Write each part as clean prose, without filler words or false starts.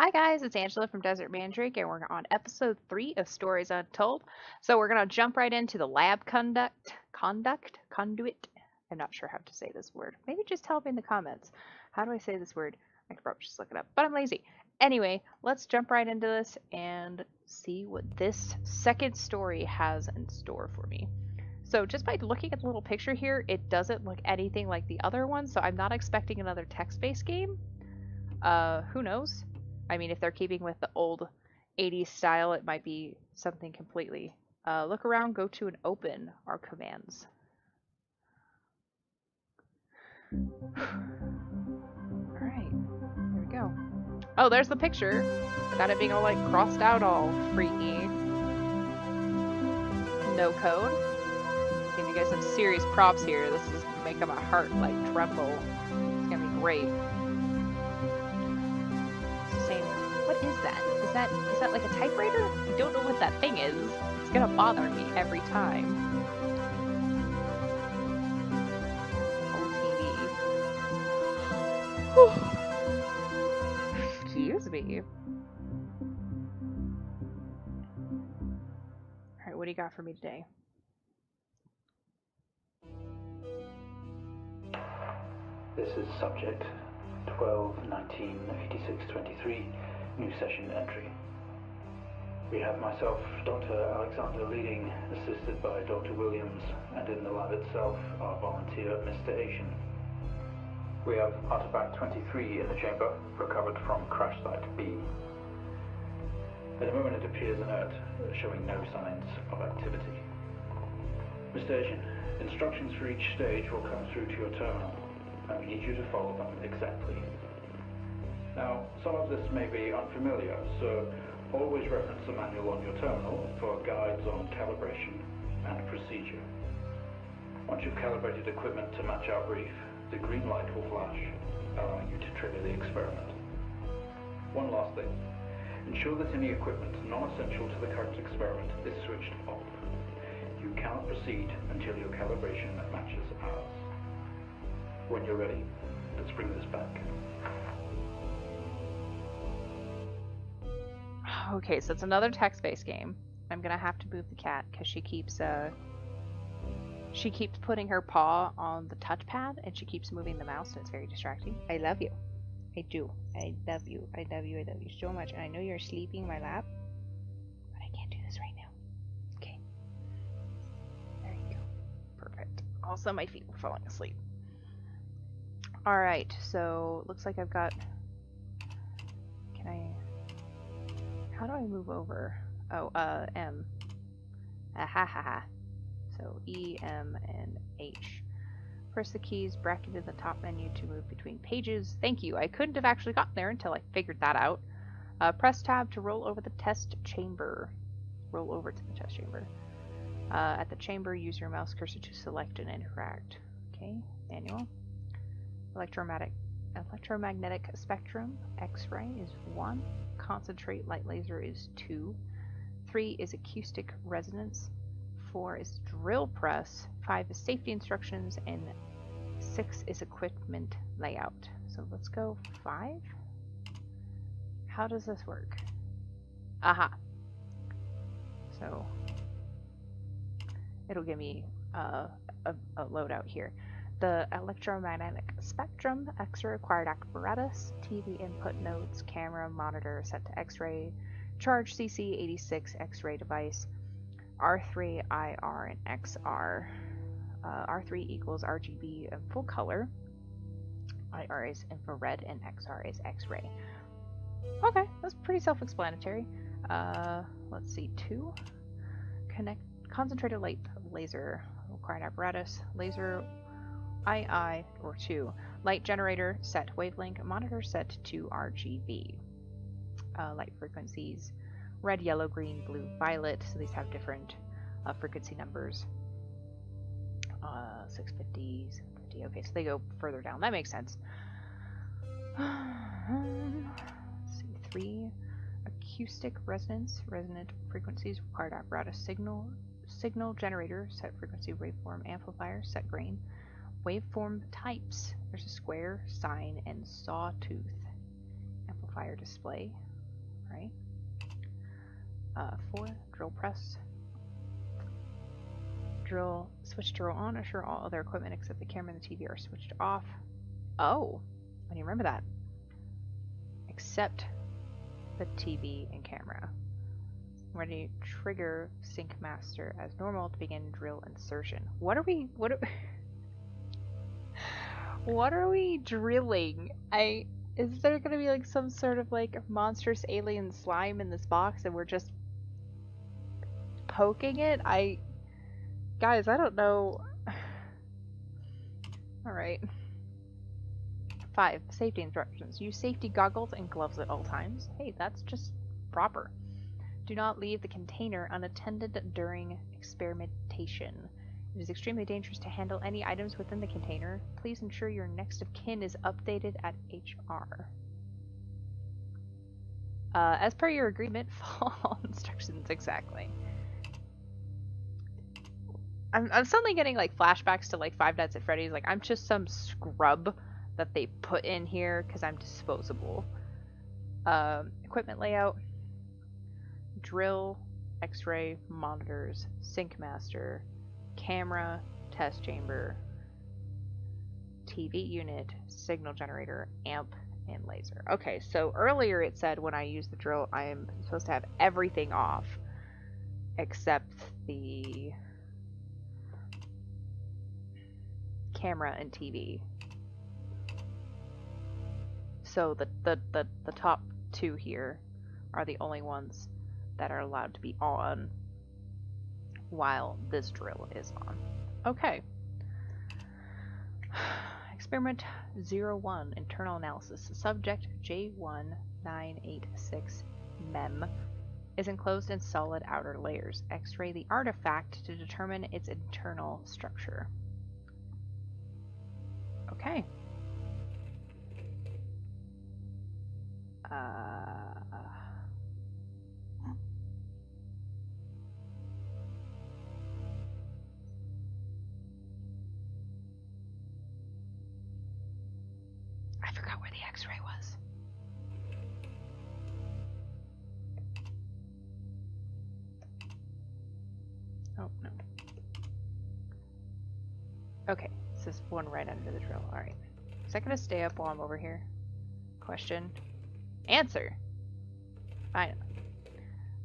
Hi guys, it's Angela from Desert Mandrake, and we're on episode 3 of Stories Untold. So we're gonna jump right into the lab conduit. I'm not sure how to say this word. Maybe just tell me in the comments. How do I say this word? I could probably just look it up, but I'm lazy. Anyway, let's jump right into this and see what this second story has in store for me. So just by looking at the little picture here, it doesn't look anything like the other one, so I'm not expecting another text-based game. Who knows? I mean, if they're keeping with the old 80s style, it might be something completely. Look around, go to and open our commands. Alright, here we go. Oh, there's the picture. Without it being all like crossed out all freaky. No code. Giving you guys some serious props here. This is making my heart like tremble. It's gonna be great. Same. What is that? Is that like a typewriter? I don't know what that thing is. It's gonna bother me every time. Old TV. Excuse me. Alright, what do you got for me today? This is subject 12-19-86-23, new session entry. We have myself, Dr. Alexander leading, assisted by Dr. Williams, and in the lab itself, our volunteer, Mr. Asian. We have artifact 23 in the chamber, recovered from crash site B. At the moment it appears inert, showing no signs of activity. Mr. Asian, instructions for each stage will come through to your terminal. I need you to follow them exactly. Now, some of this may be unfamiliar, so always reference the manual on your terminal for guides on calibration and procedure. Once you've calibrated equipment to match our brief, the green light will flash, allowing you to trigger the experiment. One last thing. Ensure that any equipment non-essential to the current experiment is switched off. You cannot proceed until your calibration matches ours. When you're ready, let's bring this back. Okay, so it's another text-based game. I'm gonna have to move the cat because she keeps putting her paw on the touchpad and she keeps moving the mouse and it's very distracting. I love you. I do. I love you. I love you. I love you so much. And I know you're sleeping in my lap, but I can't do this right now. Okay. There you go. Perfect. Also, my feet were falling asleep. Alright, so looks like I've got... How do I move over? Oh, M. Ahahaha. So E, M, and H. Press the keys, bracket in the top menu to move between pages. Thank you. I couldn't have actually gotten there until I figured that out. Press tab to roll over the test chamber. Roll over to the test chamber. At the chamber, use your mouse cursor to select and interact. Okay, manual. Electromagnetic spectrum, X-ray is 1. Concentrate light laser is 2. 3 is acoustic resonance. 4 is drill press. 5 is safety instructions. And 6 is equipment layout. So let's go 5. How does this work? Aha. So it'll give me a loadout here. The electromagnetic spectrum, X-ray required apparatus, TV input nodes, camera, monitor set to X-ray, charge CC86 X-ray device, R3, IR, and XR. R3 equals RGB and full color. IR is infrared and XR is X-ray. Okay, that's pretty self-explanatory. Let's see, 2. Concentrated light laser required apparatus, laser II, or 2. Light generator set wavelength, monitor set to RGB. Light frequencies, red, yellow, green, blue, violet. So these have different frequency numbers. 650, 750. Okay, so they go further down. That makes sense. Let's see, 3. Acoustic resonance, resonant frequencies, required apparatus, signal generator, set frequency, waveform, amplifier, set gain. Waveform types. There's a square, sine, and sawtooth. fire display, right? 4, drill press. Switch drill on, assure all other equipment except the camera and the TV are switched off. Oh, I didn't remember that. Except the TV and camera. Ready to trigger sync master as normal to begin drill insertion. What are we drilling? Is there gonna be like some sort of like monstrous alien slime in this box and we're just poking it? Guys, I don't know. Alright. 5. Safety instructions. Use safety goggles and gloves at all times. Hey, that's just proper. Do not leave the container unattended during experimentation. It is extremely dangerous to handle any items within the container. Please ensure your next of kin is updated at HR. As per your agreement, follow all instructions exactly. I'm suddenly getting like flashbacks to like Five Nights at Freddy's. Like I'm just some scrub that they put in here because I'm disposable. Equipment layout. Drill, X-ray, monitors, sync master, camera, test chamber, TV unit, signal generator, amp, and laser. Okay, so earlier it said when I use the drill I am supposed to have everything off except the camera and TV. So the top two here are the only ones that are allowed to be on while this drill is on. Okay. Experiment 01, internal analysis. Subject J1986 MEM is enclosed in solid outer layers. X-ray the artifact to determine its internal structure. Okay. I forgot where the X-ray was. Oh, no. Okay, this is one right under the drill. Alright. Is that going to stay up while I'm over here? Question. Answer! Fine.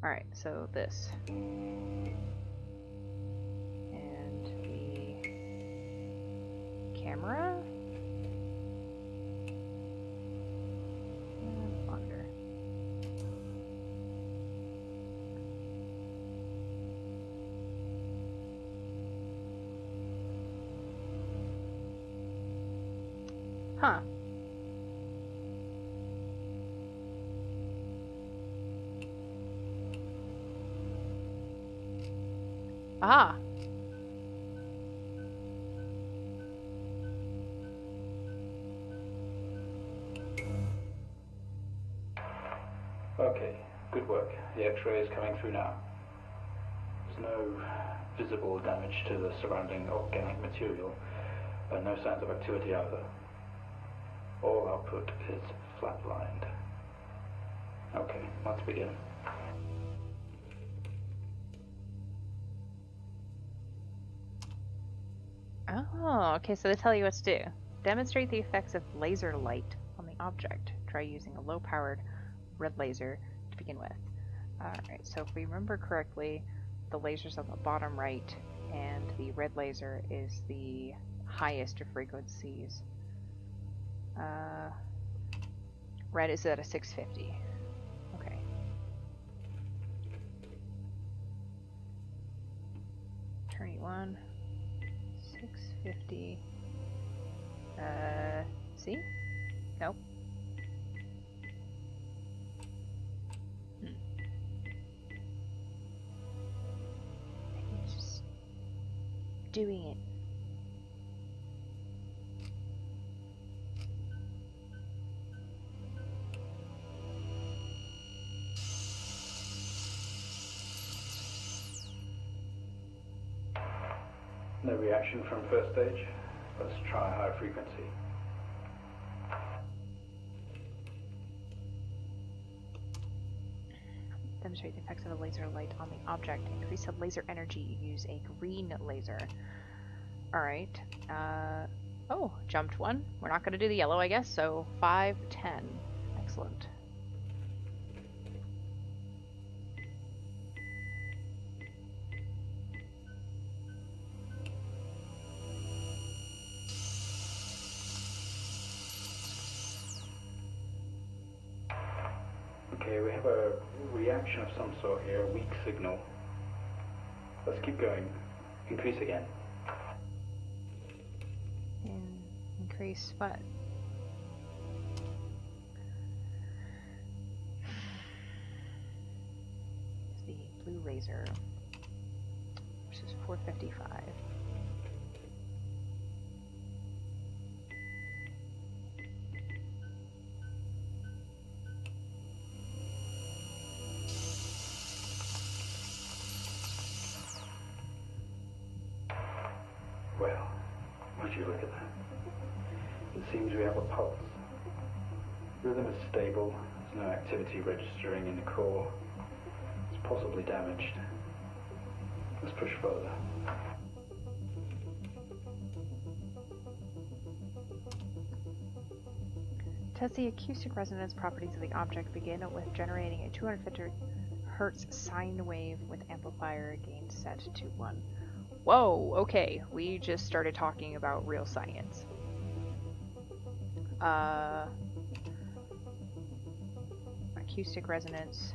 Alright, so this. And the camera? And monitor. Huh. Ah. Okay, good work. The X-ray is coming through now. There's no visible damage to the surrounding organic material, and no signs of activity either. All output is flatlined. Okay, let's begin. Oh, okay, so they tell you what to do. Demonstrate the effects of laser light on the object. Try using a low-powered red laser to begin with. Alright, so if we remember correctly, the laser's on the bottom right, and the red laser is the highest of frequencies. Red is at a 650. Okay. Attorney 1. 650. See? Nope. It's just doing it. No reaction from first stage. Let's try high frequency. demonstrate the effects of a laser light on the object. Increase the laser energy. Use a green laser. Alright. Oh, jumped one. We're not going to do the yellow, I guess. So 5, 10. Excellent. Okay, we have a reaction of some sort here, a weak signal. Let's keep going. Increase again. Increase what? The blue laser, which is 455. Well, would you look at that? It seems we have a pulse. Rhythm is stable. There's no activity registering in the core. It's possibly damaged. Let's push further. Test the acoustic resonance properties of the object. Begin with generating a 250 Hertz sine wave with amplifier gain set to 1. Whoa, okay, we just started talking about real science. Acoustic resonance.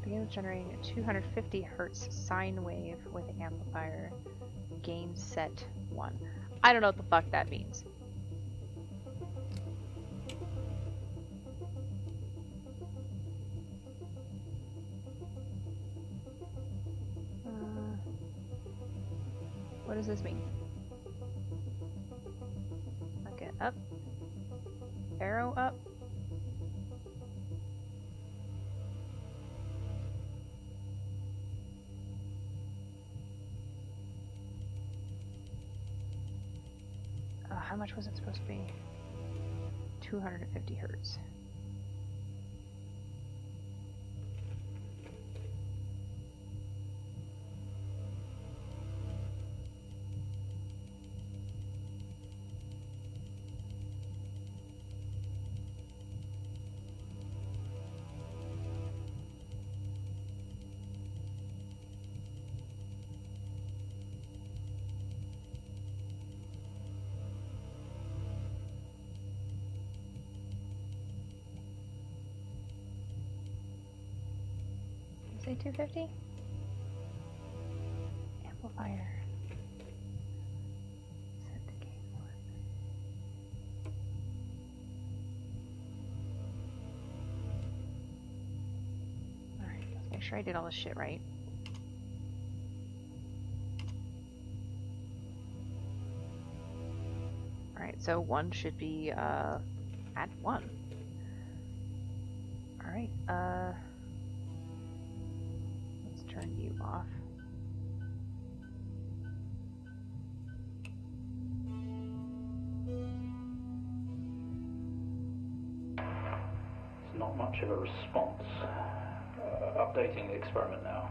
Begin with generating a 250 Hertz sine wave with amplifier gain set 1. I don't know what the fuck that means. What does this mean? Okay, up. Arrow up. How much was it supposed to be? 250 Hertz. Say 250? Amplifier. Set to gain 1. Alright, let's make sure I did all this shit right. Alright, so 1 should be at 1. Alright, turn you off. It's not much of a response. Updating the experiment now.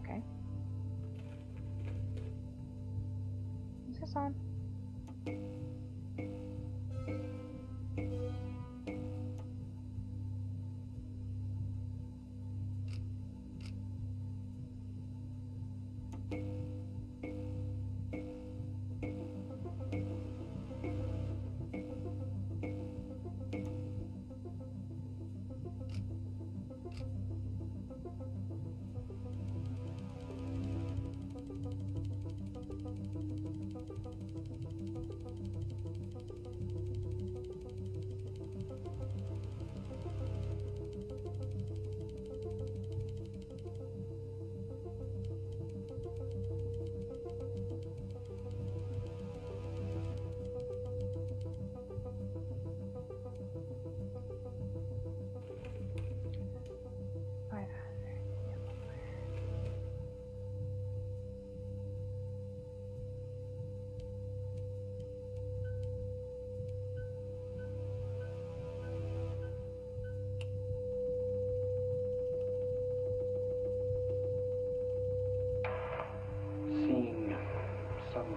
Okay. Is this on?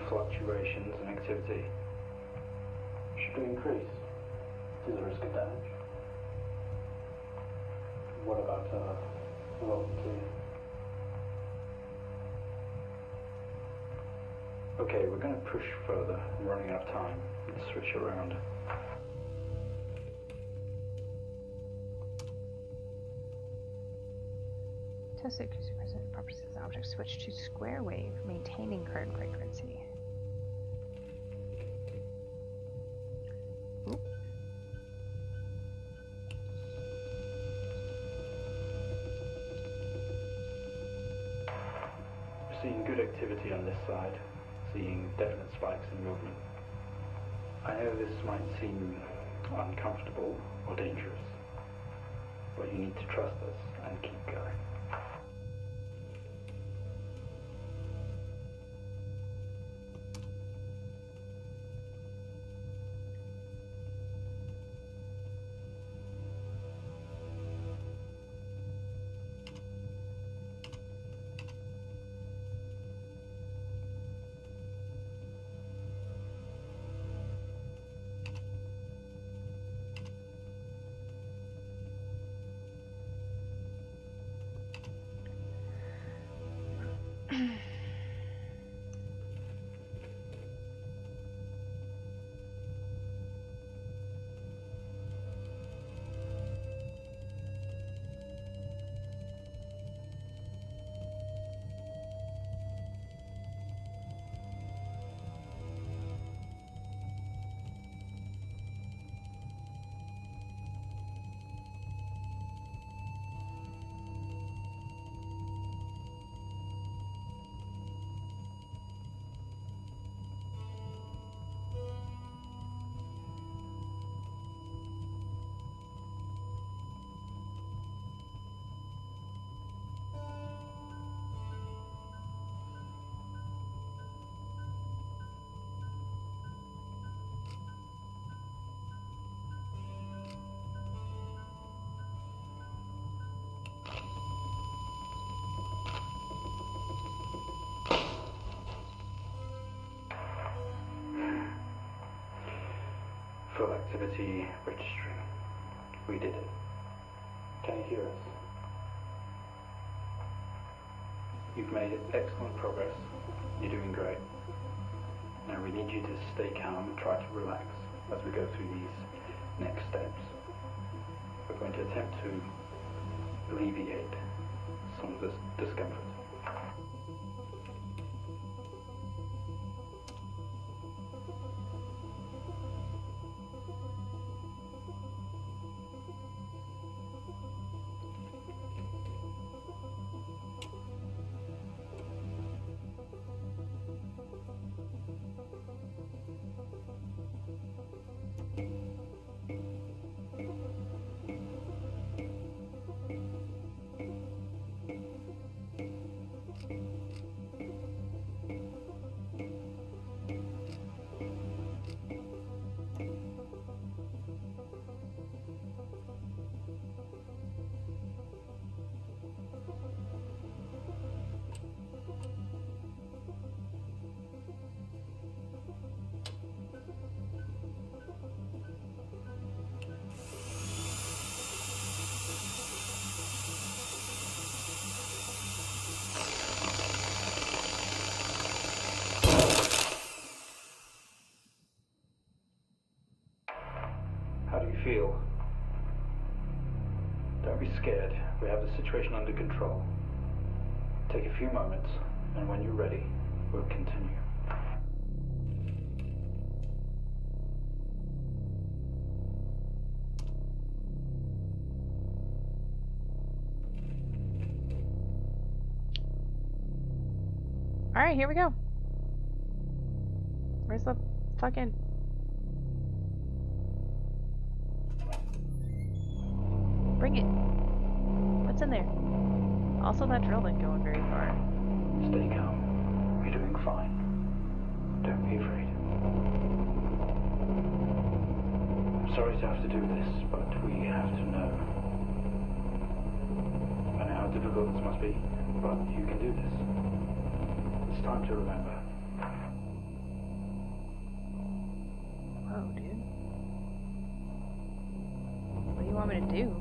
fluctuations in activity. Should we increase? Is there a risk of damage? What about volunteer? Okay, we're going to push further. I'm running out of time. Let's switch around. Test it, present properties of the object. Switch to square wave, maintaining current frequency. Oop. Seeing good activity on this side. Seeing definite spikes in movement. I know this might seem uncomfortable or dangerous, but you need to trust us and keep going. Full activity registering. We did it. Can you hear us? You've made excellent progress. You're doing great. Now we need you to stay calm and try to relax as we go through these next steps. We're going to attempt to alleviate some of this discomfort. How do you feel? Don't be scared. We have the situation under control. Take a few moments, and when you're ready, we'll continue. Alright, here we go. Where's the fucking... Bring it. What's in there? Also, that drill didn't go very far. Stay calm. You're doing fine. Don't be afraid. I'm sorry to have to do this, but we have to know. I know how difficult this must be, but you can do this. It's time to remember. Whoa, dude. What do you want me to do?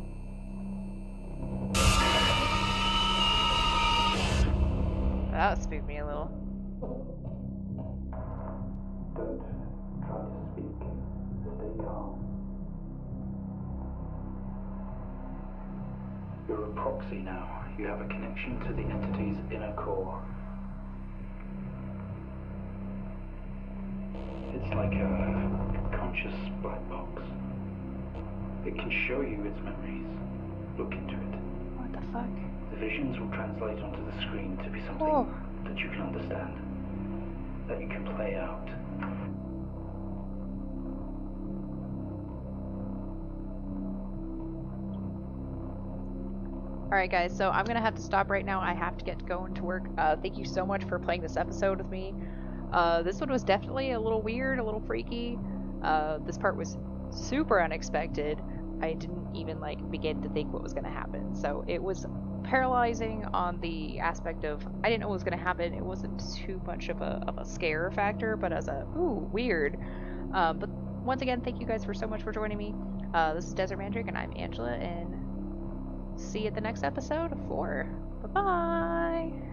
That spooked me a little. Don't try to speak. Stay calm. You're a proxy now. You have a connection to the entity's inner core. It's like a conscious black box. It can show you its memories. Look into it. What the fuck? The visions will translate onto the screen to be something that you can understand, that you can play out. Alright guys, so I'm gonna have to stop right now. I have to get going to work. Thank you so much for playing this episode with me. This one was definitely a little weird, a little freaky. This part was super unexpected. I didn't even begin to think what was gonna happen. So it was paralyzing on the aspect of I didn't know what was gonna happen. It wasn't too much of a scare factor, but as a weird. But once again, thank you guys so much for joining me. This is Desert Mandrake and I'm Angela, and see you at the next episode of 4. Bye-bye!